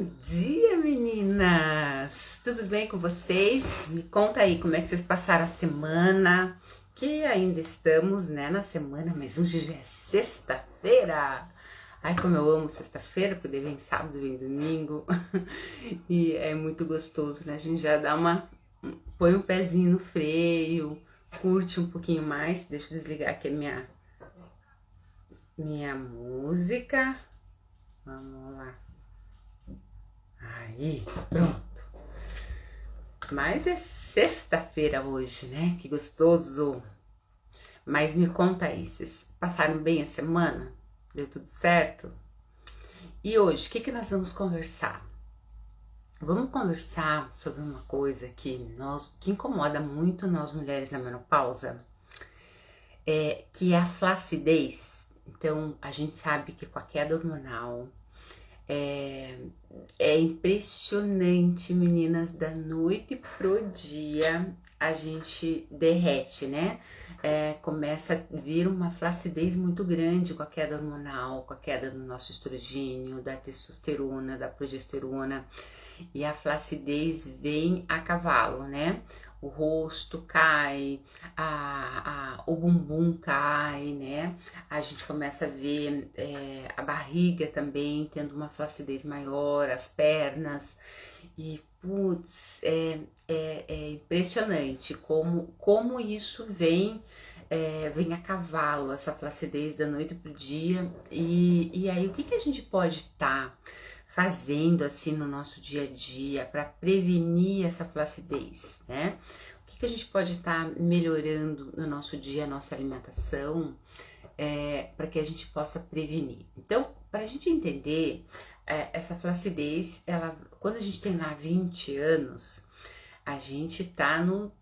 Bom dia, meninas! Tudo bem com vocês? Me conta aí como é que vocês passaram a semana, que ainda estamos, né, na semana, mas hoje já é sexta-feira. Ai, como eu amo sexta-feira, porque vem sábado, vem domingo, e é muito gostoso, né? A gente já dá põe um pezinho no freio, curte um pouquinho mais. Deixa eu desligar aqui a minha música. Vamos lá. Aí, pronto. Mas é sexta-feira hoje, né? Que gostoso. Mas me conta aí, vocês passaram bem a semana? Deu tudo certo? E hoje, o que nós vamos conversar? Vamos conversar sobre uma coisa que incomoda muito nós mulheres na menopausa, que é a flacidez. Então, a gente sabe que com a queda hormonal, é, é impressionante, meninas, da noite pro dia a gente derrete, né? Começa a vir uma flacidez muito grande com a queda hormonal, com a queda do nosso estrogênio, da testosterona, da progesterona, e a flacidez vem a cavalo, né? O rosto cai, o bumbum cai, né? A gente começa a ver a barriga também tendo uma flacidez maior, as pernas, e putz, é impressionante como isso vem a cavalo, essa flacidez da noite pro dia. E aí, o que a gente pode estar fazendo assim no nosso dia a dia para prevenir essa flacidez, né? O que a gente pode estar melhorando no nosso dia, a nossa alimentação, para que a gente possa prevenir? Então, para a gente entender essa flacidez, quando a gente tem lá 20 anos, a gente tá no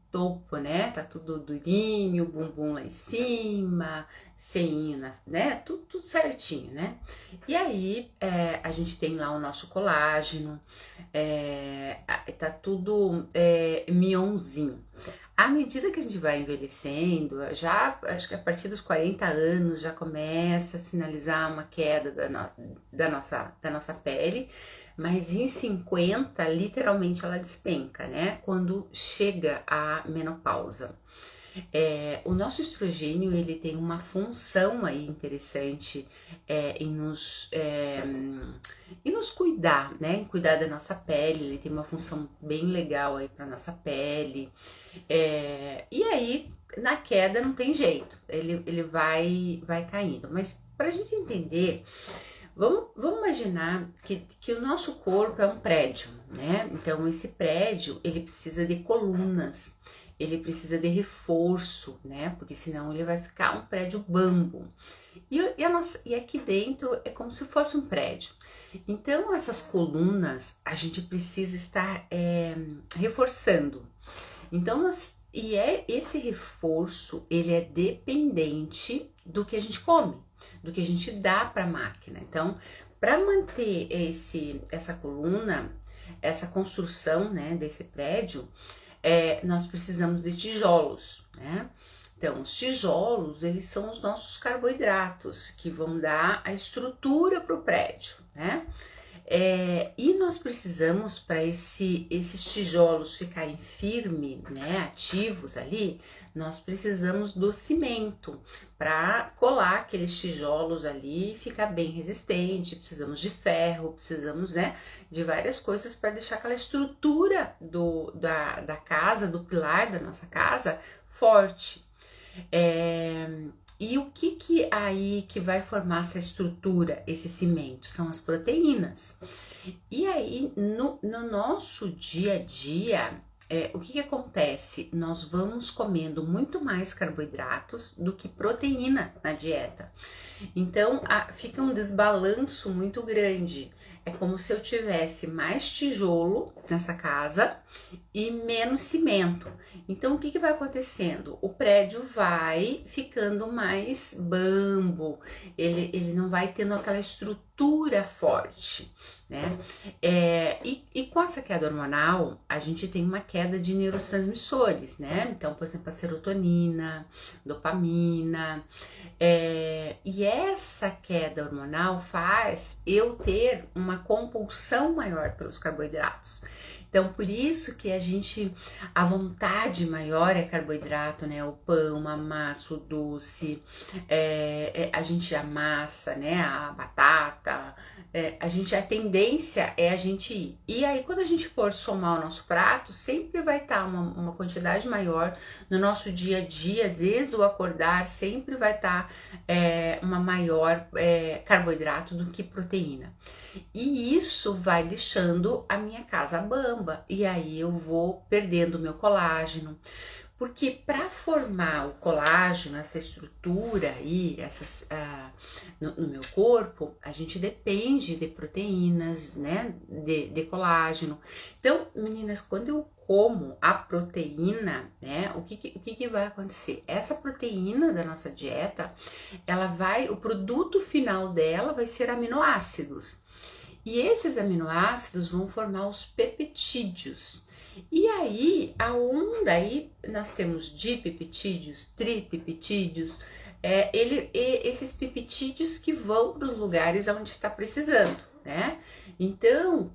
topo, né? Tá tudo durinho, bumbum lá em cima, ceinha, né? Tudo certinho, né? E aí a gente tem lá o nosso colágeno, tá tudo mionzinho. À medida que a gente vai envelhecendo, já acho que a partir dos 40 anos já começa a sinalizar uma queda da nossa pele, mas em 50, literalmente ela despenca, né? Quando chega a menopausa. O nosso estrogênio, ele tem uma função aí interessante em nos cuidar, né? Em cuidar da nossa pele, ele tem uma função bem legal aí para nossa pele. E aí, na queda não tem jeito, ele vai caindo. Mas para a gente entender, vamos imaginar que o nosso corpo é um prédio, né? Então esse prédio, ele precisa de colunas, ele precisa de reforço, né? Porque senão ele vai ficar um prédio bambo. E aqui dentro é como se fosse um prédio. Então essas colunas a gente precisa estar reforçando. Então esse reforço, ele é dependente do que a gente come, do que a gente dá para a máquina. Então, para manter essa coluna, essa construção, né, desse prédio, nós precisamos de tijolos, né? Então, os tijolos, eles são os nossos carboidratos que vão dar a estrutura para o prédio, né? E nós precisamos, para esses tijolos ficarem firmes, né, ativos ali, nós precisamos do cimento para colar aqueles tijolos ali e ficar bem resistente. Precisamos de ferro, precisamos, né, de várias coisas para deixar aquela estrutura da casa, do pilar da nossa casa, forte. E o que aí que vai formar essa estrutura, esse cimento? São as proteínas. E aí, no nosso dia a dia, o que acontece? Nós vamos comendo muito mais carboidratos do que proteína na dieta. Então, fica um desbalanço muito grande. É como se eu tivesse mais tijolo nessa casa e menos cimento. Então, o que vai acontecendo? O prédio vai ficando mais bambo, ele não vai tendo aquela estrutura forte, né? E com essa queda hormonal, a gente tem uma queda de neurotransmissores, né? Então, por exemplo, a serotonina, dopamina, e essa queda hormonal faz eu ter uma compulsão maior pelos carboidratos. Então, por isso que a vontade maior é carboidrato, né? O pão, a massa, o doce, a gente amassa, né? A batata, a tendência é a gente ir. E aí, quando a gente for somar o nosso prato, sempre vai estar uma quantidade maior no nosso dia a dia, desde o acordar, sempre vai estar uma maior carboidrato do que proteína. E isso vai deixando a minha casa bamba, e aí eu vou perdendo o meu colágeno, porque para formar o colágeno, essa estrutura aí, no meu corpo, a gente depende de proteínas, né, de colágeno. Então, meninas, quando eu como a proteína, né, o que vai acontecer? Essa proteína da nossa dieta, o produto final dela vai ser aminoácidos. E esses aminoácidos vão formar os peptídeos. E aí, aí nós temos dipeptídeos, tripeptídeos, esses peptídeos que vão para os lugares onde está precisando, né? Então,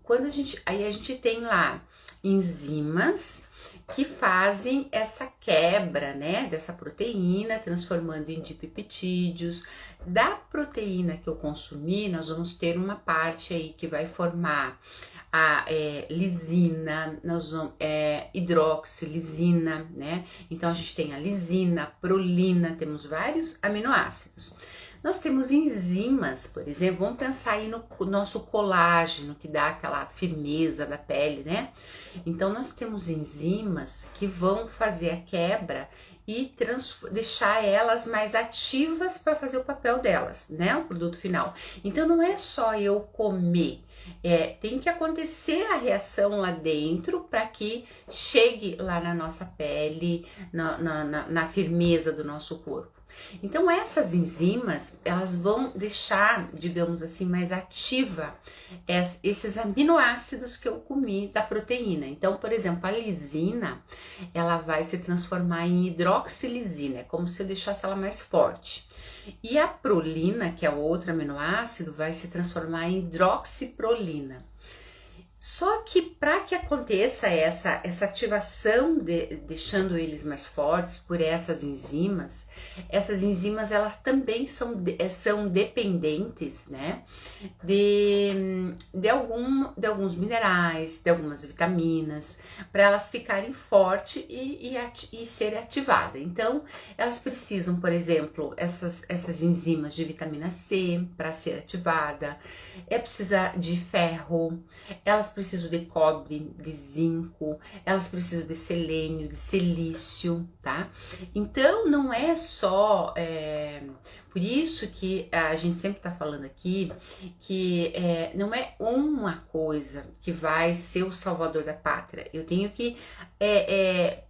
aí a gente tem lá enzimas que fazem essa quebra, né, dessa proteína, transformando em dipeptídeos. Da proteína que eu consumi, nós vamos ter uma parte aí que vai formar a lisina, hidroxilisina, né? Então a gente tem a lisina, a prolina, temos vários aminoácidos. Nós temos enzimas, por exemplo, vamos pensar aí no nosso colágeno, que dá aquela firmeza da pele, né? Então nós temos enzimas que vão fazer a quebra e deixar elas mais ativas para fazer o papel delas, né? O produto final. Então não é só eu comer, tem que acontecer a reação lá dentro para que chegue lá na nossa pele, na firmeza do nosso corpo. Então essas enzimas, elas vão deixar, digamos assim, mais ativa esses aminoácidos que eu comi da proteína. Então, por exemplo, a lisina, ela vai se transformar em hidroxilisina, é como se eu deixasse ela mais forte. E a prolina, que é o outro aminoácido, vai se transformar em hidroxiprolina. Só que para que aconteça essa ativação, deixando eles mais fortes por essas enzimas elas também são dependentes, né, de alguns minerais, de algumas vitaminas, para elas ficarem fortes e serem ativadas. Então, elas precisam, por exemplo, essas enzimas de vitamina C para ser ativada, precisa de ferro, elas precisam de cobre, de zinco, elas precisam de selênio, de silício, tá? Então, não é só... por isso que a gente sempre tá falando aqui que não é uma coisa que vai ser o salvador da pátria. Eu tenho que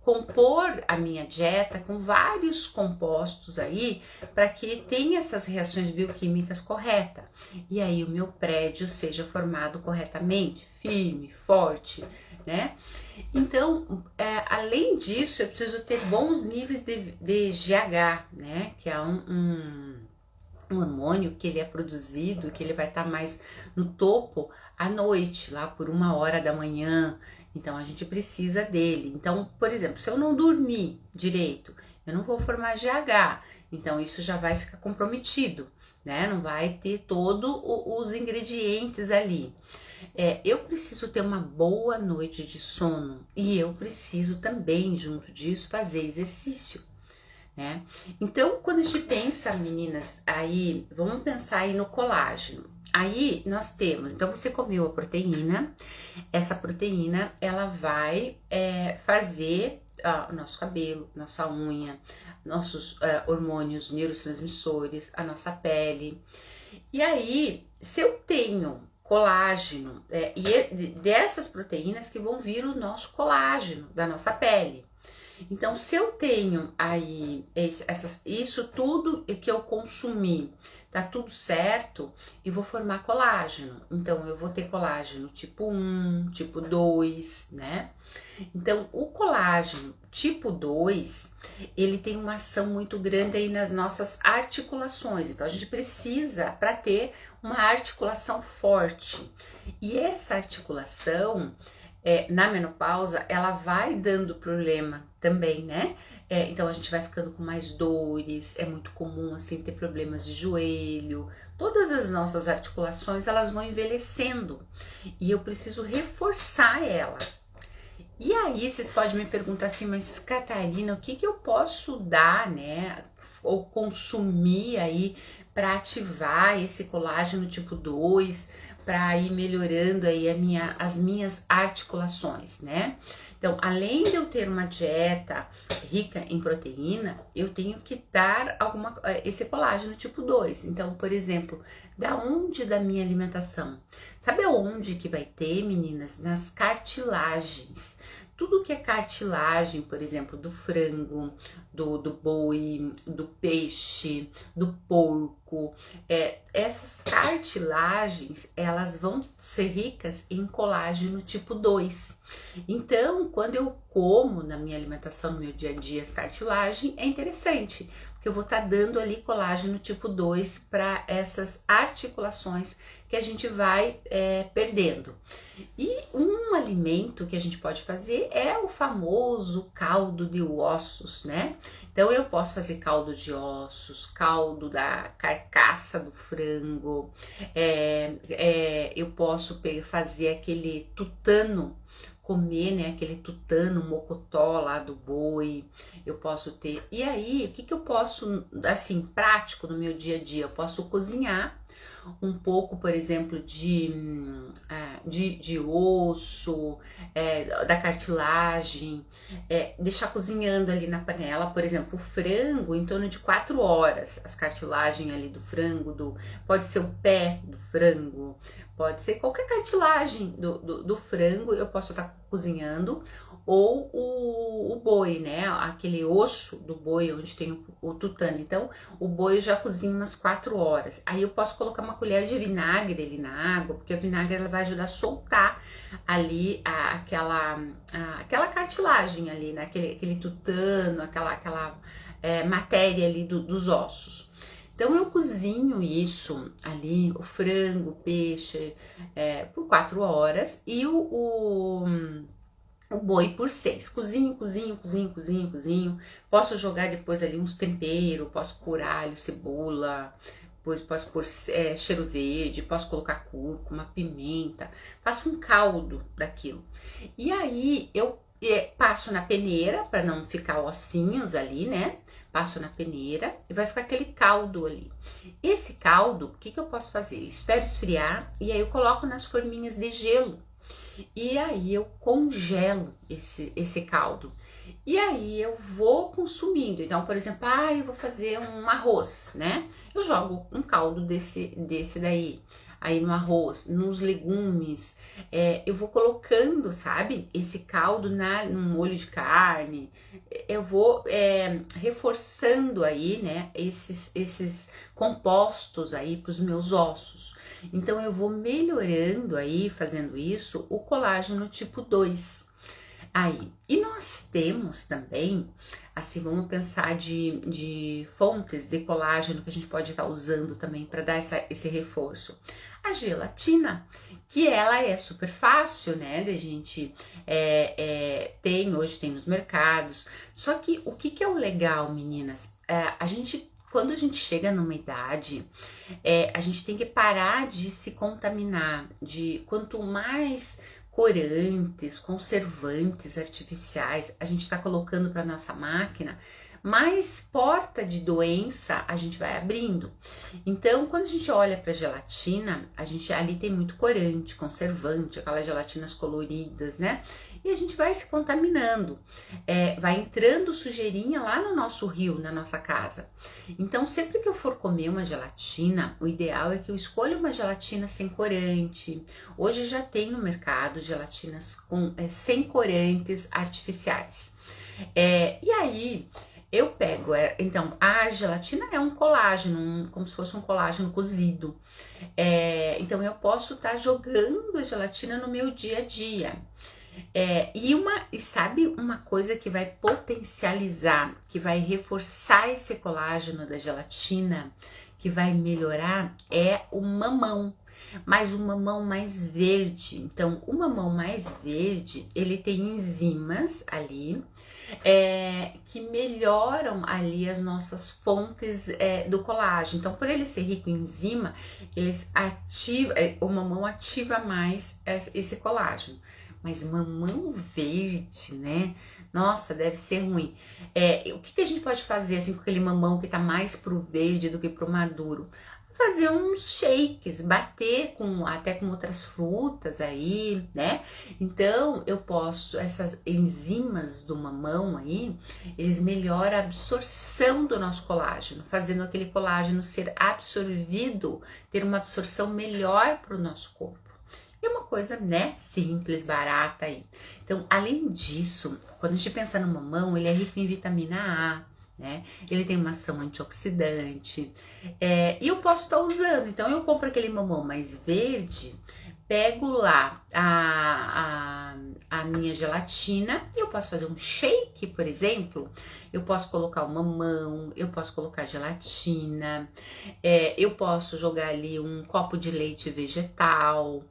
compor a minha dieta com vários compostos aí para que tenha essas reações bioquímicas corretas. E aí o meu prédio seja formado corretamente, firme, forte, né? Então, além disso, eu preciso ter bons níveis de GH, né? Que é um hormônio que ele é produzido, que ele vai estar mais no topo à noite, lá por 1h da manhã. Então, a gente precisa dele. Então, por exemplo, se eu não dormir direito, eu não vou formar GH. Então, isso já vai ficar comprometido, né? Não vai ter todos os ingredientes ali. Eu preciso ter uma boa noite de sono e eu preciso também, junto disso, fazer exercício, né? Então, quando a gente pensa, meninas, aí, vamos pensar aí no colágeno. Aí, nós temos, então você comeu a proteína, essa proteína, ela vai fazer o nosso cabelo, nossa unha, nossos hormônios, neurotransmissores, a nossa pele. E aí, se eu tenho colágeno, e dessas proteínas que vão vir o nosso colágeno da nossa pele. Então, se eu tenho aí isso tudo que eu consumi, tá tudo certo, eu vou formar colágeno. Então, eu vou ter colágeno tipo 1, tipo 2, né? Então, o colágeno tipo 2, ele tem uma ação muito grande aí nas nossas articulações. Então, a gente precisa para ter uma articulação forte. E essa articulação, na menopausa, ela vai dando problema também, né? Então a gente vai ficando com mais dores, é muito comum assim ter problemas de joelho, todas as nossas articulações elas vão envelhecendo e eu preciso reforçar ela. E aí vocês podem me perguntar assim, mas Catarina, o que eu posso dar, né, ou consumir aí para ativar esse colágeno tipo 2, para ir melhorando aí as minhas articulações, né? Então, além de eu ter uma dieta rica em proteína, eu tenho que dar esse colágeno tipo 2. Então, por exemplo, da onde da minha alimentação? Sabe aonde que vai ter, meninas? Nas cartilagens. Tudo que é cartilagem, por exemplo, do frango, do boi, do peixe, do porco, essas cartilagens, elas vão ser ricas em colágeno tipo 2. Então, quando eu como na minha alimentação, no meu dia a dia, as cartilagens, é interessante, porque eu vou estar dando ali colágeno tipo 2 para essas articulações que a gente vai perdendo. E um alimento que a gente pode fazer é o famoso caldo de ossos, né? Então eu posso fazer caldo de ossos, caldo da carcaça do frango, eu posso fazer aquele tutano, comer, né, aquele tutano, mocotó lá do boi, eu posso ter. E aí, o que eu posso, assim, prático no meu dia a dia? Eu posso cozinhar um pouco, por exemplo, de osso, da cartilagem, deixar cozinhando ali na panela, por exemplo, o frango em torno de 4 horas, as cartilagens ali do frango, pode ser o pé do frango, pode ser qualquer cartilagem do frango, eu posso estar cozinhando, ou o boi, né, aquele osso do boi onde tem o tutano. Então, o boi eu já cozinha umas 4 horas. Aí eu posso colocar uma colher de vinagre ali na água, porque o vinagre ela vai ajudar a soltar ali aquela cartilagem ali, né? Aquele tutano, aquela matéria ali dos ossos. Então eu cozinho isso ali, o frango, o peixe, por 4 horas e o boi por 6. Cozinho, cozinho, cozinho, cozinho, cozinho. Posso jogar depois ali uns temperos, posso pôr alho, cebola, depois posso pôr cheiro verde, posso colocar cúrcuma, pimenta. Faço um caldo daquilo. E aí eu passo na peneira para não ficar ossinhos ali, né? Passo na peneira e vai ficar aquele caldo ali. Esse caldo, o que eu posso fazer? Eu espero esfriar e aí eu coloco nas forminhas de gelo. E aí eu congelo esse caldo. E aí eu vou consumindo. Então, por exemplo, eu vou fazer um arroz, né? Eu jogo um caldo desse daí. Aí no arroz, nos legumes, eu vou colocando, sabe? Esse caldo no molho de carne. Eu vou reforçando aí, né? Esses compostos aí para os meus ossos. Então eu vou melhorando aí, fazendo isso, o colágeno tipo 2. Aí, e nós temos também, assim, vamos pensar de fontes de colágeno que a gente pode estar usando também para dar esse reforço. A gelatina, que ela é super fácil, né, de a gente hoje tem nos mercados. Só que o que é o legal, meninas? Quando a gente chega numa idade, a gente tem que parar de se contaminar, quanto mais corantes, conservantes artificiais a gente está colocando para nossa máquina, mais porta de doença a gente vai abrindo. Então, quando a gente olha para gelatina, a gente ali tem muito corante, conservante, aquelas gelatinas coloridas, né? E a gente vai se contaminando, vai entrando sujeirinha lá no nosso rio, na nossa casa. Então, sempre que eu for comer uma gelatina, o ideal é que eu escolha uma gelatina sem corante. Hoje já tem no mercado gelatinas sem corantes artificiais. E aí eu pego, então a gelatina é um colágeno, como se fosse um colágeno cozido. Então eu posso estar jogando a gelatina no meu dia a dia. E sabe uma coisa que vai potencializar, que vai reforçar esse colágeno da gelatina, que vai melhorar, é o mamão. Mas o mamão mais verde. Então, o mamão mais verde, ele tem enzimas ali, que melhoram ali as nossas fontes do colágeno. Então, por ele ser rico em enzima, o mamão ativa mais esse colágeno. Mas mamão verde, né? Nossa, deve ser ruim. O que a gente pode fazer assim com aquele mamão que tá mais pro verde do que pro maduro? Fazer uns shakes, bater até com outras frutas aí, né? Então eu posso, essas enzimas do mamão aí, eles melhoram a absorção do nosso colágeno, fazendo aquele colágeno ser absorvido, ter uma absorção melhor para o nosso corpo. É uma coisa, né, simples, barata aí. Então, além disso, quando a gente pensa no mamão, ele é rico em vitamina A, né? Ele tem uma ação antioxidante. E eu posso estar usando. Então, eu compro aquele mamão mais verde, pego lá a minha gelatina e eu posso fazer um shake, por exemplo. Eu posso colocar o mamão, eu posso colocar gelatina, eu posso jogar ali um copo de leite vegetal,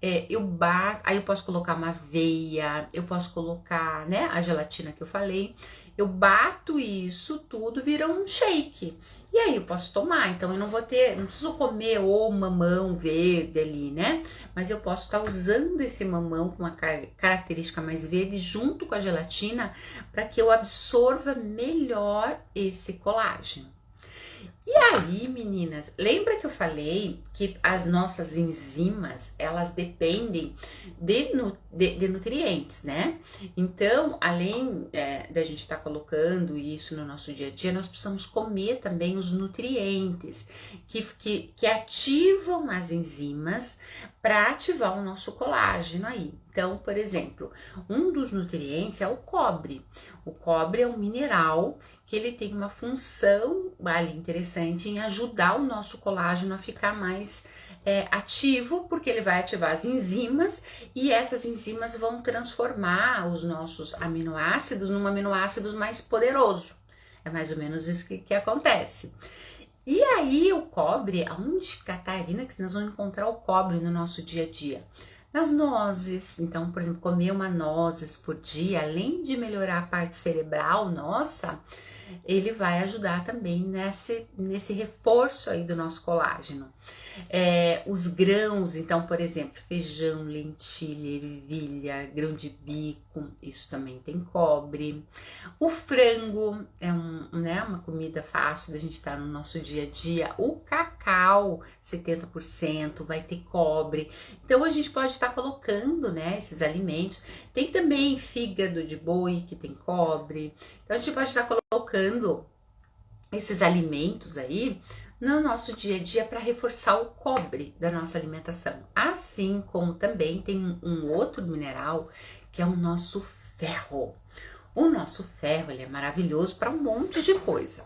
aí eu posso colocar uma aveia, eu posso colocar, né, a gelatina que eu falei. Eu bato isso tudo, vira um shake. E aí eu posso tomar. Então eu não preciso comer o mamão verde ali, né? Mas eu posso estar usando esse mamão com uma característica mais verde junto com a gelatina para que eu absorva melhor esse colágeno. E aí, meninas, lembra que eu falei que as nossas enzimas, elas dependem de nutrientes, né? Então, além da gente estar colocando isso no nosso dia a dia, nós precisamos comer também os nutrientes que ativam as enzimas para ativar o nosso colágeno aí. Então, por exemplo, um dos nutrientes é o cobre. O cobre é um mineral que ele tem uma função ali interessante em ajudar o nosso colágeno a ficar mais ativo, porque ele vai ativar as enzimas e essas enzimas vão transformar os nossos aminoácidos num aminoácidos mais poderoso. É mais ou menos isso que acontece. E aí o cobre, aonde, Catarina, que nós vamos encontrar o cobre no nosso dia a dia? Nas nozes. Então, por exemplo, comer uma nozes por dia, além de melhorar a parte cerebral, nossa, ele vai ajudar também nesse reforço aí do nosso colágeno. Os grãos, então, por exemplo, feijão, lentilha, ervilha, grão de bico, isso também tem cobre. O frango é uma comida fácil da gente estar no nosso dia a dia. O cacau, 70%, vai ter cobre. Então a gente pode estar colocando, né, esses alimentos. Tem também fígado de boi que tem cobre. Então a gente pode estar colocando esses alimentos aí no nosso dia a dia para reforçar o cobre da nossa alimentação. Assim como também tem um outro mineral que é o nosso ferro. O nosso ferro, ele é maravilhoso para um monte de coisa.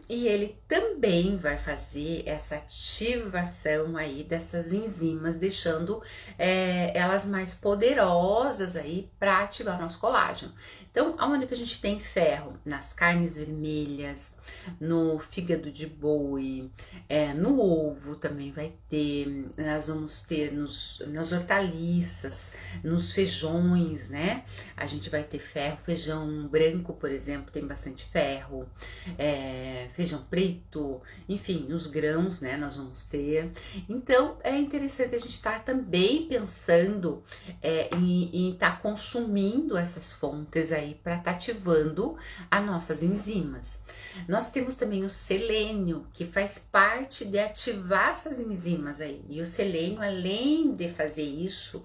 E ele também vai fazer essa ativação aí dessas enzimas, deixando elas mais poderosas aí para ativar o nosso colágeno. Então, aonde que a gente tem ferro? Nas carnes vermelhas, no fígado de boi, no ovo também vai ter, nós vamos ter nas hortaliças, nos feijões, né? A gente vai ter ferro, feijão branco, por exemplo, tem bastante ferro, feijão preto, enfim, nos grãos, né, nós vamos ter. Então, é interessante a gente estar também pensando em estar consumindo essas fontes aí para estar ativando as nossas enzimas. Nós temos também o selênio, que faz parte de ativar essas enzimas aí. E o selênio, além de fazer isso,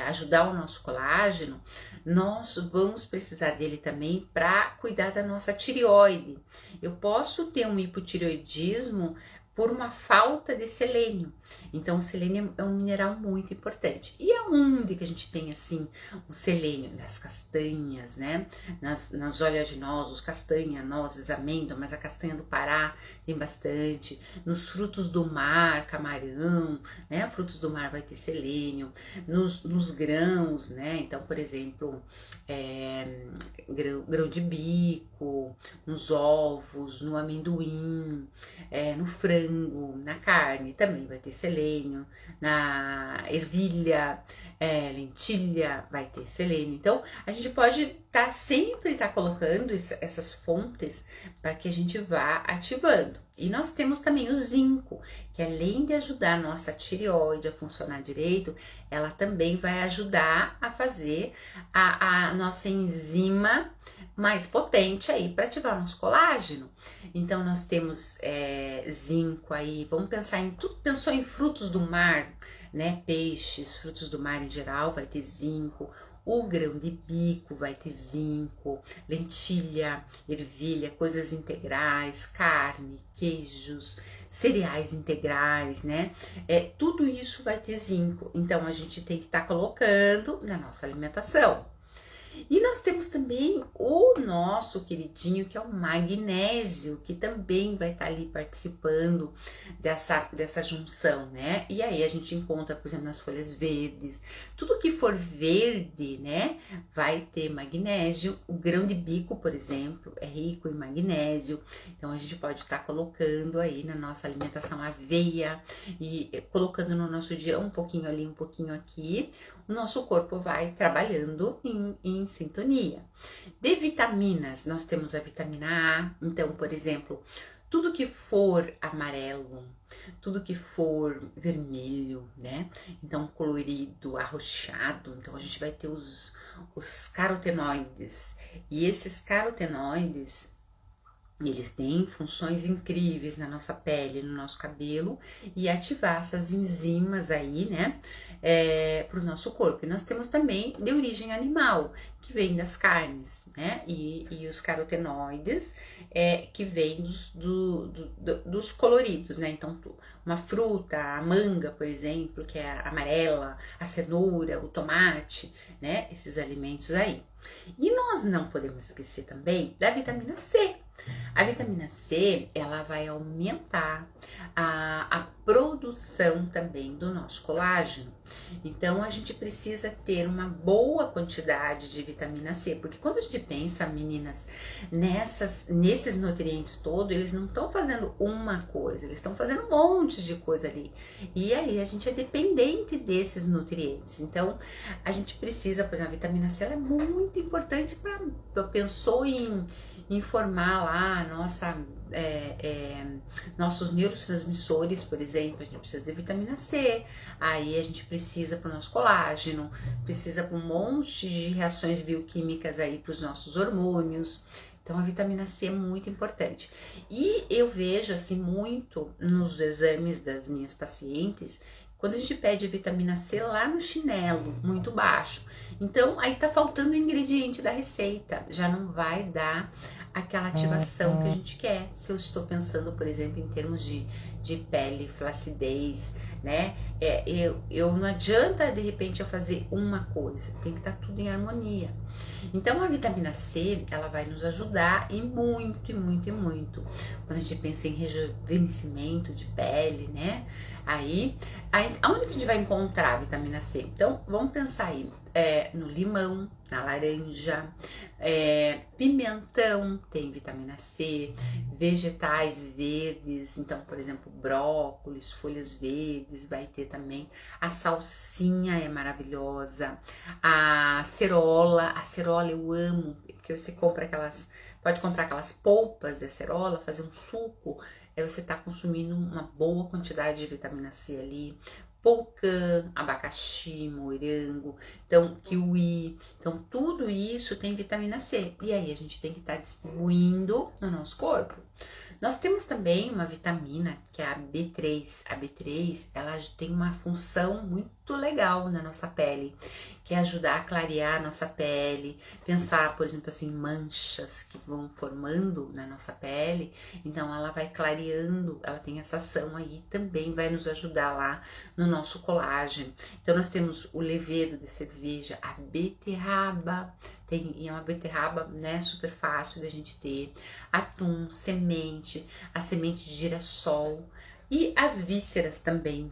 ajudar o nosso colágeno, nós vamos precisar dele também para cuidar da nossa tireoide. Eu posso ter um hipotireoidismo por uma falta de selênio. Então o selênio é um mineral muito importante. E aonde que a gente tem assim o selênio? Nas castanhas, né? Nas oleaginosas, castanha, nozes, amêndoa, mas a castanha do Pará tem bastante. Nos frutos do mar, camarão, né? Frutos do mar vai ter selênio. Nos grãos, né? Então, por exemplo, grão de bico, nos ovos, no amendoim, no frango, na carne também vai ter selênio, na ervilha, lentilha vai ter selênio. Então a gente pode sempre estar colocando essas fontes para que a gente vá ativando. E nós temos também o zinco, que além de ajudar a nossa tireoide a funcionar direito, ela também vai ajudar a fazer a nossa enzima mais potente aí para ativar o nosso colágeno. Então nós temos zinco aí, vamos pensar em tudo, pensou em frutos do mar, né? Peixes, frutos do mar em geral vai ter zinco. O grão de bico vai ter zinco, lentilha, ervilha, coisas integrais, carne, queijos, cereais integrais, né? Tudo isso vai ter zinco. Então a gente tem que estar colocando na nossa alimentação. E nós temos também o nosso queridinho, que é o magnésio, que também vai estar ali participando dessa junção, né? E aí a gente encontra, por exemplo, nas folhas verdes, tudo que for verde, né, vai ter magnésio. O grão de bico, por exemplo, é rico em magnésio. Então a gente pode estar colocando aí na nossa alimentação aveia e colocando no nosso dia um pouquinho ali, um pouquinho aqui. O nosso corpo vai trabalhando em sintonia. De vitaminas, nós temos a vitamina A. Então, por exemplo, tudo que for amarelo, tudo que for vermelho, né? Então, colorido, arroxeado. Então, a gente vai ter os carotenoides. E esses carotenoides, eles têm funções incríveis na nossa pele, no nosso cabelo e ativar essas enzimas aí, né, para o nosso corpo. E nós temos também de origem animal, que vem das carnes, né, e os carotenoides que vem dos coloridos, né. Então, uma fruta, a manga, por exemplo, que é amarela, a cenoura, o tomate, né, esses alimentos aí. E nós não podemos esquecer também da vitamina C. A vitamina C, ela vai aumentar a produção também do nosso colágeno. Então, a gente precisa ter uma boa quantidade de vitamina C, porque quando a gente pensa, meninas, nesses nutrientes todos, eles não estão fazendo uma coisa, eles estão fazendo um monte de coisa ali. E aí, a gente é dependente desses nutrientes. Então, a gente precisa, por exemplo, a vitamina C, ela é muito importante para, pensou em formar lá nossos neurotransmissores, por exemplo, a gente precisa de vitamina C, aí a gente precisa para o nosso colágeno, precisa para um monte de reações bioquímicas aí para os nossos hormônios. Então a vitamina C é muito importante. E eu vejo assim muito nos exames das minhas pacientes, quando a gente pede vitamina C lá no chinelo, muito baixo. Então aí tá faltando o ingrediente da receita, já não vai dar aquela ativação que a gente quer. Se eu estou pensando, por exemplo, em termos de pele, flacidez, né? Eu não adianta de repente eu fazer uma coisa, tem que estar tudo em harmonia. Então a vitamina C, ela vai nos ajudar e muito, e muito, e muito. Quando a gente pensa em rejuvenescimento de pele, né? Aí, aonde que a gente vai encontrar a vitamina C? Então, vamos pensar aí no limão, na laranja, pimentão tem vitamina C, vegetais verdes, então, por exemplo, brócolis, folhas verdes, vai ter também. A salsinha é maravilhosa, a cerola eu amo, porque você pode comprar aquelas polpas de acerola, fazer um suco, aí você tá consumindo uma boa quantidade de vitamina C ali. Polcã, abacaxi, morango, então kiwi, então tudo isso tem vitamina C e aí a gente tem que estar distribuindo no nosso corpo. Nós temos também uma vitamina que é a B3. A B3, ela tem uma função muito muito legal na nossa pele, que é ajudar a clarear a nossa pele, pensar, por exemplo, assim, manchas que vão formando na nossa pele, então ela vai clareando, ela tem essa ação aí, também vai nos ajudar lá no nosso colágeno. Então nós temos o levedo de cerveja, a beterraba, e é uma beterraba, né, super fácil da gente ter, atum, semente, a semente de girassol e as vísceras também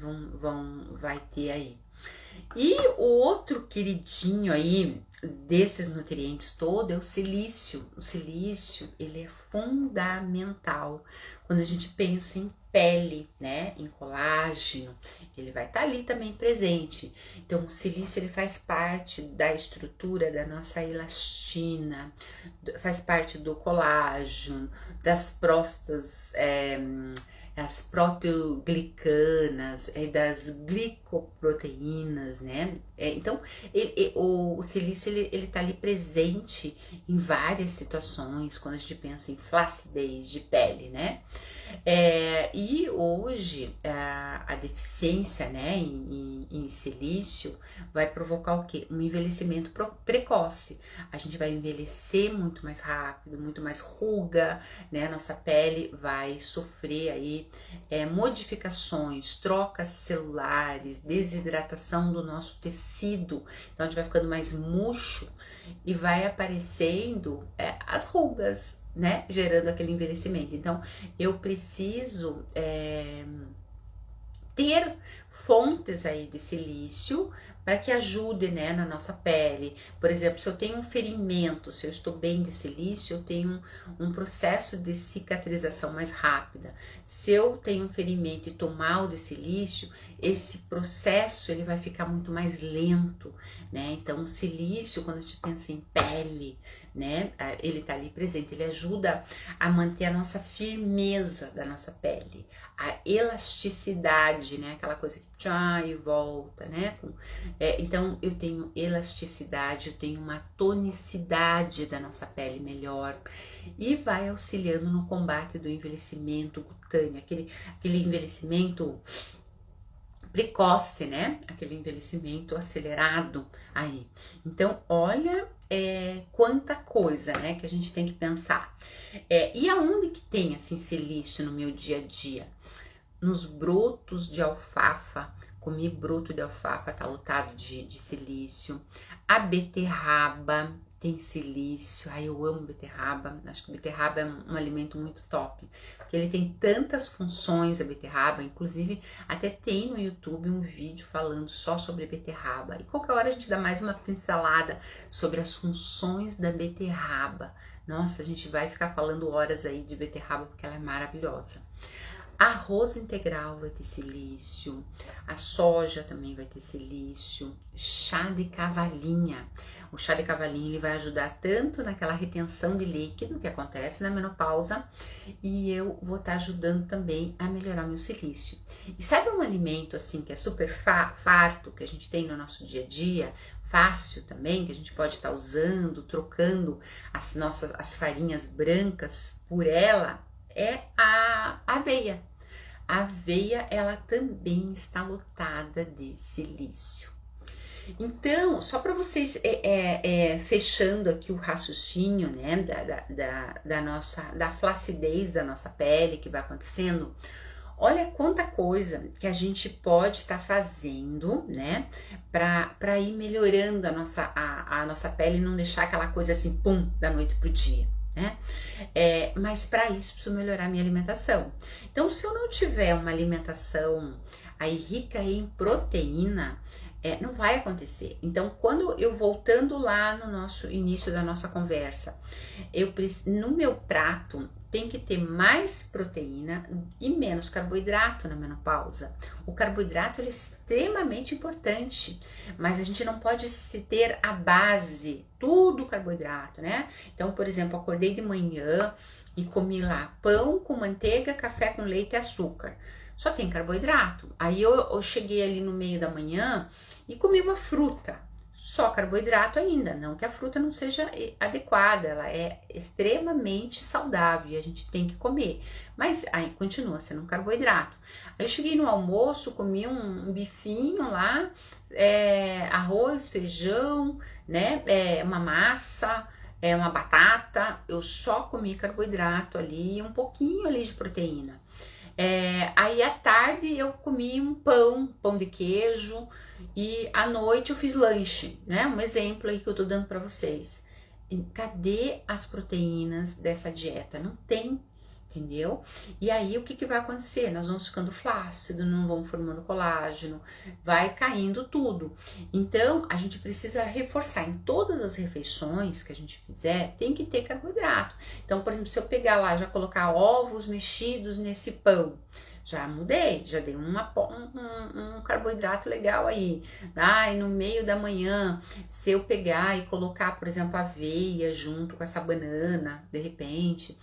vai ter aí. E o outro queridinho aí desses nutrientes todo é o silício. O silício, ele é fundamental quando a gente pensa em pele, né, em colágeno, ele vai estar ali também presente. Então o silício, ele faz parte da estrutura da nossa elastina, faz parte do colágeno, das próstas, as proteoglicanas, das glicoproteínas, né? Então, o silício, ele tá ali presente em várias situações, quando a gente pensa em flacidez de pele, né? E hoje a deficiência, né, em silício vai provocar o quê? Um envelhecimento precoce. A gente vai envelhecer muito mais rápido, muito mais ruga, né? A nossa pele vai sofrer aí modificações, trocas celulares, desidratação do nosso tecido. Então a gente vai ficando mais murcho e vai aparecendo as rugas, né, gerando aquele envelhecimento. Então eu preciso ter fontes aí de silício para que ajude, né, na nossa pele. Por exemplo, se eu tenho um ferimento, se eu estou bem de silício, eu tenho um processo de cicatrização mais rápida. Se eu tenho um ferimento e tô mal de silício, esse processo ele vai ficar muito mais lento, né? Então, o silício, quando a gente pensa em pele, né, ele tá ali presente, ele ajuda a manter a nossa firmeza da nossa pele, a elasticidade, né, aquela coisa que tchá e volta, né, então eu tenho elasticidade, eu tenho uma tonicidade da nossa pele melhor e vai auxiliando no combate do envelhecimento cutâneo, aquele envelhecimento precoce, né? Aquele envelhecimento acelerado aí. Então, olha quanta coisa, né, que a gente tem que pensar. E aonde que tem, assim, silício no meu dia a dia? Nos brotos de alfafa. Comer broto de alfafa tá lotado de silício. A beterraba tem silício. Ai, eu amo beterraba. Acho que beterraba é um alimento muito top, porque ele tem tantas funções, a beterraba. Inclusive, até tem no YouTube um vídeo falando só sobre beterraba. E qualquer hora a gente dá mais uma pincelada sobre as funções da beterraba. Nossa, a gente vai ficar falando horas aí de beterraba, porque ela é maravilhosa. Arroz integral vai ter silício, a soja também vai ter silício, chá de cavalinha. O chá de cavalinha ele vai ajudar tanto naquela retenção de líquido que acontece na menopausa e eu vou estar ajudando também a melhorar o meu silício. E sabe um alimento assim que é super farto, que a gente tem no nosso dia a dia, fácil também, que a gente pode estar usando, trocando as farinhas brancas por ela, é a aveia. A aveia, ela também está lotada de silício. Então, só para vocês fechando aqui o raciocínio, né, da flacidez da nossa pele que vai acontecendo, olha quanta coisa que a gente pode estar fazendo, né, para ir melhorando a nossa pele e não deixar aquela coisa assim, pum, da noite pro dia. Né? Mas para isso preciso melhorar a minha alimentação. Então, se eu não tiver uma alimentação aí rica em proteína, não vai acontecer. Então, quando eu voltando lá no nosso início da nossa conversa, no meu prato tem que ter mais proteína e menos carboidrato na menopausa. O carboidrato ele é extremamente importante, mas a gente não pode se ter a base, tudo carboidrato, né? Então, por exemplo, acordei de manhã e comi lá pão com manteiga, café com leite e açúcar. Só tem carboidrato. Aí eu cheguei ali no meio da manhã e comi uma fruta. só carboidrato ainda, não que a fruta não seja adequada, ela é extremamente saudável e a gente tem que comer, mas aí continua sendo um carboidrato. Aí eu cheguei no almoço, comi um bifinho lá, arroz, feijão, né, uma massa, uma batata, eu só comi carboidrato ali, um pouquinho ali de proteína. Aí à tarde eu comi um pão de queijo, e à noite eu fiz lanche, né? Um exemplo aí que eu tô dando para vocês. E cadê as proteínas dessa dieta? Não tem, entendeu? E aí o que que vai acontecer? Nós vamos ficando flácido, não vamos formando colágeno, vai caindo tudo. Então a gente precisa reforçar em todas as refeições que a gente fizer, tem que ter carboidrato. Então, por exemplo, se eu pegar lá, já colocar ovos mexidos nesse pão, já mudei, já dei um carboidrato legal aí. E no meio da manhã, se eu pegar e colocar, por exemplo, aveia junto com essa banana, de repente,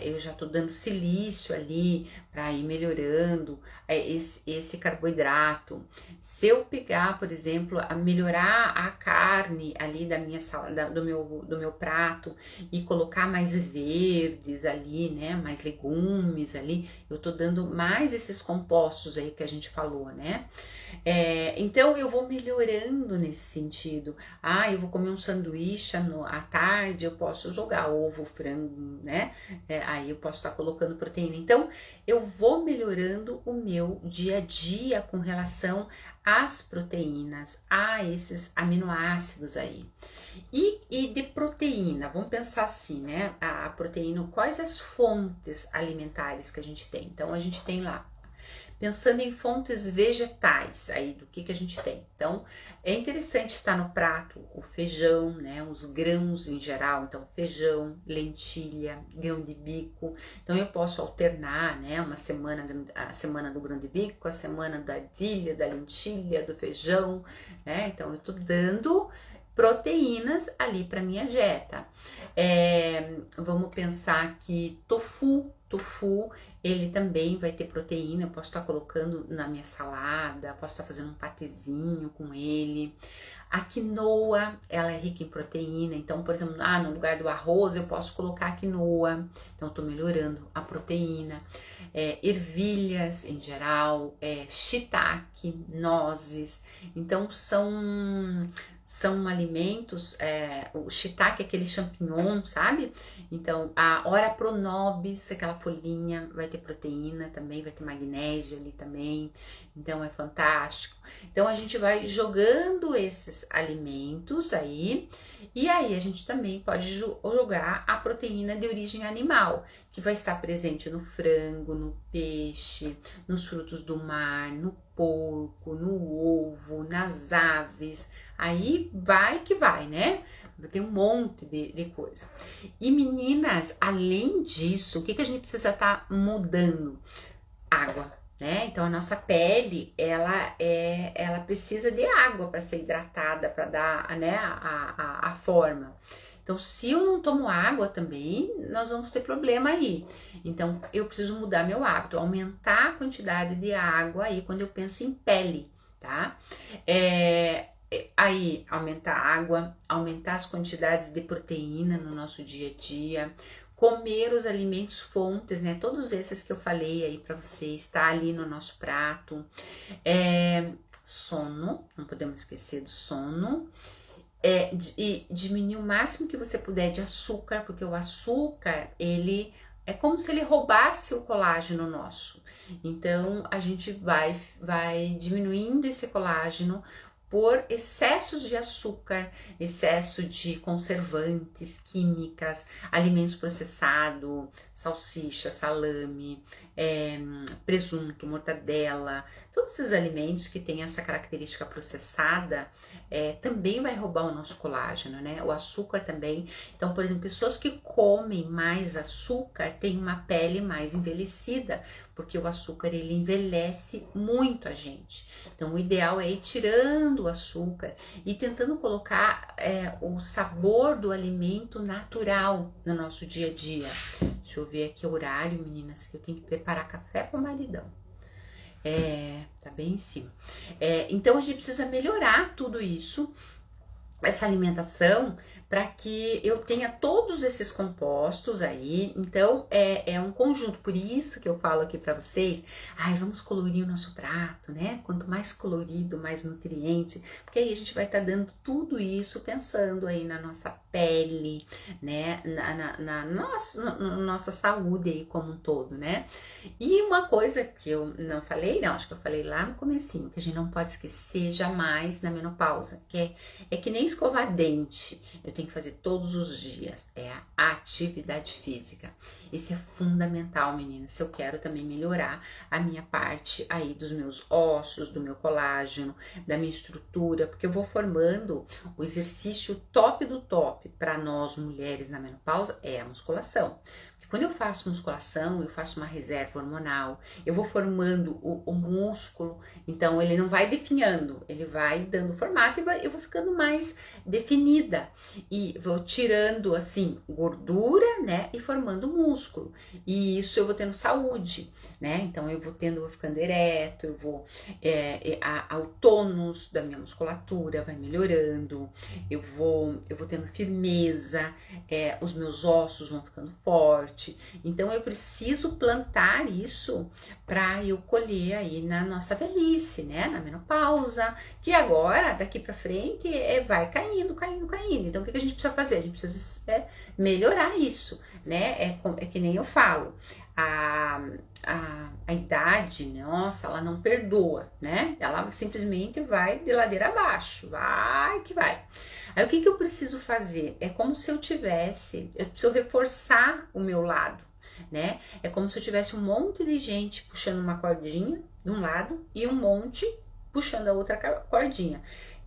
eu já tô dando silício ali para ir melhorando esse carboidrato. Se eu pegar, por exemplo, a melhorar a carne ali da minha salada, do meu prato e colocar mais verdes ali, né, mais legumes ali, eu tô dando mais esses compostos aí que a gente falou, né? Então eu vou melhorando nesse sentido. Eu vou comer um sanduíche à tarde, eu posso jogar ovo, frango, né? Aí eu posso estar colocando proteína. Então eu vou melhorando o meu dia a dia com relação às proteínas, a esses aminoácidos aí. E de proteína, vamos pensar assim, né? A proteína, quais as fontes alimentares que a gente tem? Então, a gente tem lá, pensando em fontes vegetais, aí do que a gente tem. Então, é interessante estar no prato o feijão, né? Os grãos em geral, então feijão, lentilha, grão de bico. Então, eu posso alternar, né? A semana do grão de bico, a semana da ervilha, da lentilha, do feijão, né? Então, eu tô dando proteínas ali para minha dieta. Vamos pensar que tofu, ele também vai ter proteína, eu posso estar colocando na minha salada, posso estar fazendo um patezinho com ele. A quinoa, ela é rica em proteína, então, por exemplo, no lugar do arroz eu posso colocar a quinoa, então eu tô melhorando a proteína. Ervilhas em geral, shiitake, nozes, então são alimentos, o shiitake é aquele champignon, sabe? Então, a ora pronobis, aquela folhinha, vai ter proteína também, vai ter magnésio ali também, então é fantástico. Então, a gente vai jogando esses alimentos aí, e aí a gente também pode jogar a proteína de origem animal, que vai estar presente no frango, no peixe, nos frutos do mar, no porco, no ovo, nas aves. Aí vai que vai, né? Tem um monte de coisa. E meninas, além disso, o que a gente precisa estar mudando? Água, né? Então a nossa pele, ela precisa de água para ser hidratada, para dar, né, a forma. Então, se eu não tomo água também, nós vamos ter problema aí. Então, eu preciso mudar meu hábito, aumentar a quantidade de água aí quando eu penso em pele, tá? Aí, aumentar a água, aumentar as quantidades de proteína no nosso dia a dia, comer os alimentos fontes, né? Todos esses que eu falei aí para vocês, tá ali no nosso prato. Sono, não podemos esquecer do sono. E diminuir o máximo que você puder de açúcar, porque o açúcar, ele é como se ele roubasse o colágeno nosso. Então, a gente vai diminuindo esse colágeno por excessos de açúcar, excesso de conservantes, químicas, alimentos processados, salsicha, salame, presunto, mortadela, todos esses alimentos que têm essa característica processada também vai roubar o nosso colágeno, né? O açúcar também. Então, por exemplo, pessoas que comem mais açúcar têm uma pele mais envelhecida, porque o açúcar ele envelhece muito a gente. Então, o ideal é ir tirando o açúcar e tentando colocar o sabor do alimento natural no nosso dia a dia. Deixa eu ver aqui o horário, meninas, que eu tenho que preparar café para o maridão. Tá bem em cima. Então, a gente precisa melhorar tudo isso essa alimentação para que eu tenha todos esses compostos aí. Então é um conjunto, por isso que eu falo aqui para vocês, ai, vamos colorir o nosso prato, né? Quanto mais colorido, mais nutriente, porque aí a gente vai estar dando tudo isso pensando aí na nossa pele, né? Na nossa saúde aí como um todo, né? E uma coisa que eu não falei, não, acho que eu falei lá no comecinho, que a gente não pode esquecer jamais na menopausa, é que nem escovar dente, eu tenho que fazer todos os dias, é a atividade física. Isso é fundamental, meninas, se eu quero também melhorar a minha parte aí dos meus ossos, do meu colágeno, da minha estrutura, porque eu vou formando o exercício top do top para nós mulheres na menopausa é a musculação. Quando eu faço musculação, eu faço uma reserva hormonal, eu vou formando o músculo, então ele não vai definhando, ele vai dando formato e eu vou ficando mais definida. E vou tirando, assim, gordura, né, e formando músculo. E isso eu vou tendo saúde, né, então eu vou ficando ereto, eu vou, o tônus da minha musculatura vai melhorando, eu vou tendo firmeza, os meus ossos vão ficando fortes. Então eu preciso plantar isso para eu colher aí na nossa velhice, né? Na menopausa, que agora, daqui para frente, vai caindo. Então o que a gente precisa fazer? A gente precisa melhorar isso, né? É que nem eu falo, a idade, nossa, ela não perdoa, né? Ela simplesmente vai de ladeira abaixo, vai que vai. Aí o que eu preciso fazer? É como se eu preciso reforçar o meu lado, né? É como se eu tivesse um monte de gente puxando uma cordinha de um lado e um monte puxando a outra cordinha.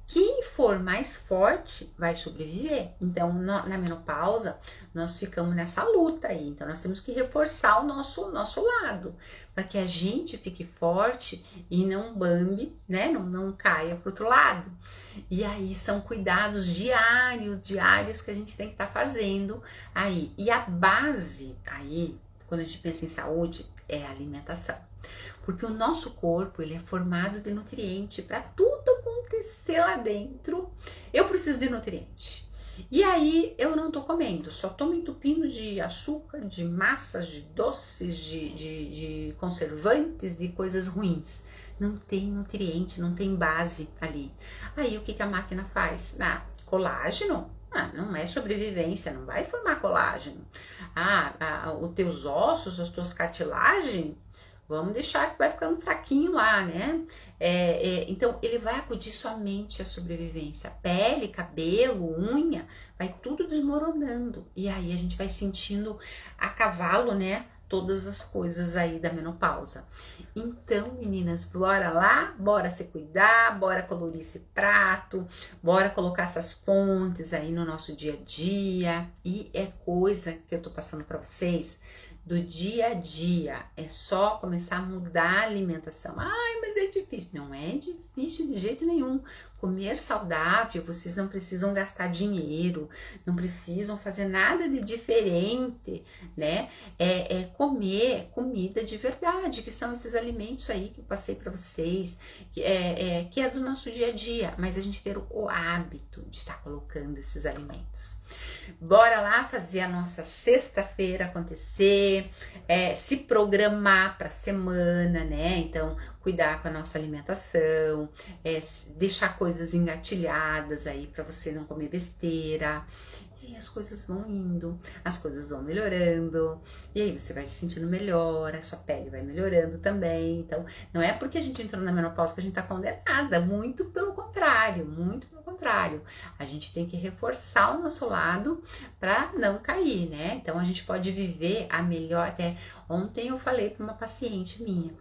Quem for mais forte vai sobreviver. Então, na menopausa, nós ficamos nessa luta aí. Então, nós temos que reforçar o nosso lado, para que a gente fique forte e não bambe, né? Não caia para outro lado. E aí, são cuidados diários que a gente tem que estar fazendo aí. E a base aí, quando a gente pensa em saúde, é a alimentação. Porque o nosso corpo, ele é formado de nutriente para tudo acontecer lá dentro. Eu preciso de nutriente. E aí eu não tô comendo, só tô me entupindo de açúcar, de massas, de doces, de conservantes, de coisas ruins. Não tem nutriente, não tem base ali. Aí o que a máquina faz? Colágeno? Não é sobrevivência, não vai formar colágeno. Os teus ossos, as tuas cartilagens, vamos deixar que vai ficando fraquinho lá, né? Então, ele vai acudir somente à sobrevivência. Pele, cabelo, unha, vai tudo desmoronando. E aí a gente vai sentindo a cavalo, né? Todas as coisas aí da menopausa. Então, meninas, bora lá? Bora se cuidar, bora colorir esse prato, bora colocar essas fontes aí no nosso dia a dia. E é coisa que eu tô passando para vocês do dia a dia, é só começar a mudar a alimentação. Ai, mas é difícil. Não é difícil de jeito nenhum. Comer saudável, vocês não precisam gastar dinheiro, não precisam fazer nada de diferente, né? É comer comida de verdade, que são esses alimentos aí que eu passei para vocês, que é do nosso dia a dia, mas a gente ter o hábito de estar colocando esses alimentos. Bora lá fazer a nossa sexta-feira acontecer, se programar para a semana, né? Então, cuidar com a nossa alimentação, deixar coisas engatilhadas aí para você não comer besteira. E aí as coisas vão indo, as coisas vão melhorando, e aí você vai se sentindo melhor, a sua pele vai melhorando também. Então, não é porque a gente entrou na menopausa que a gente tá condenada, muito pelo contrário, muito pelo contrário. A gente tem que reforçar o nosso lado para não cair, né? Então, a gente pode viver a melhor. Até ontem eu falei para uma paciente minha,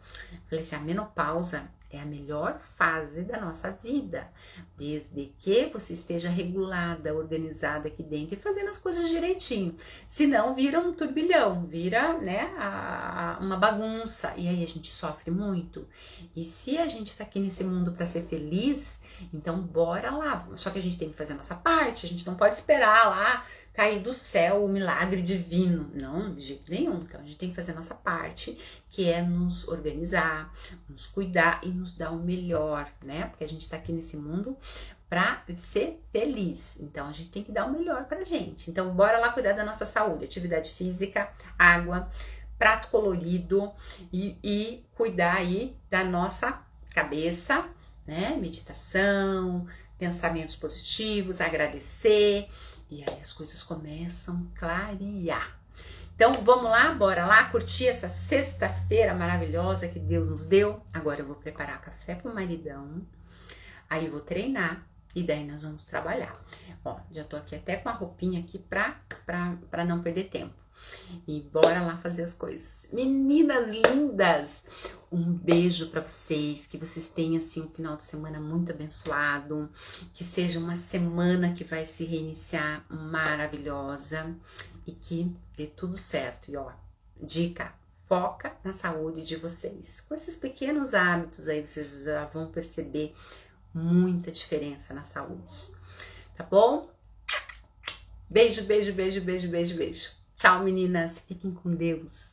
falei assim, a menopausa é a melhor fase da nossa vida, desde que você esteja regulada, organizada aqui dentro e fazendo as coisas direitinho. Senão vira um turbilhão, vira, né, uma bagunça, e aí a gente sofre muito. E se a gente tá aqui nesse mundo para ser feliz, então bora lá. Só que a gente tem que fazer a nossa parte, a gente não pode esperar lá cair do céu o milagre divino. Não, de jeito nenhum. Então a gente tem que fazer a nossa parte, que é nos organizar, nos cuidar e nos dar o melhor, né? Porque a gente tá aqui nesse mundo para ser feliz. Então a gente tem que dar o melhor pra gente. Então bora lá cuidar da nossa saúde, atividade física, água, prato colorido e cuidar aí da nossa cabeça, né? Meditação, pensamentos positivos, agradecer, e aí as coisas começam a clarear. Então vamos lá, bora lá curtir essa sexta-feira maravilhosa que Deus nos deu. Agora eu vou preparar café pro maridão, aí eu vou treinar e daí nós vamos trabalhar. Ó, já tô aqui até com a roupinha aqui pra não perder tempo. E bora lá fazer as coisas. Meninas lindas, um beijo pra vocês, que vocês tenham assim um final de semana muito abençoado, que seja uma semana que vai se reiniciar maravilhosa e que dê tudo certo. E ó, dica, foca na saúde de vocês. Com esses pequenos hábitos aí, vocês já vão perceber muita diferença na saúde, tá bom? Beijo, beijo, beijo, beijo, beijo, beijo. Tchau, meninas. Fiquem com Deus.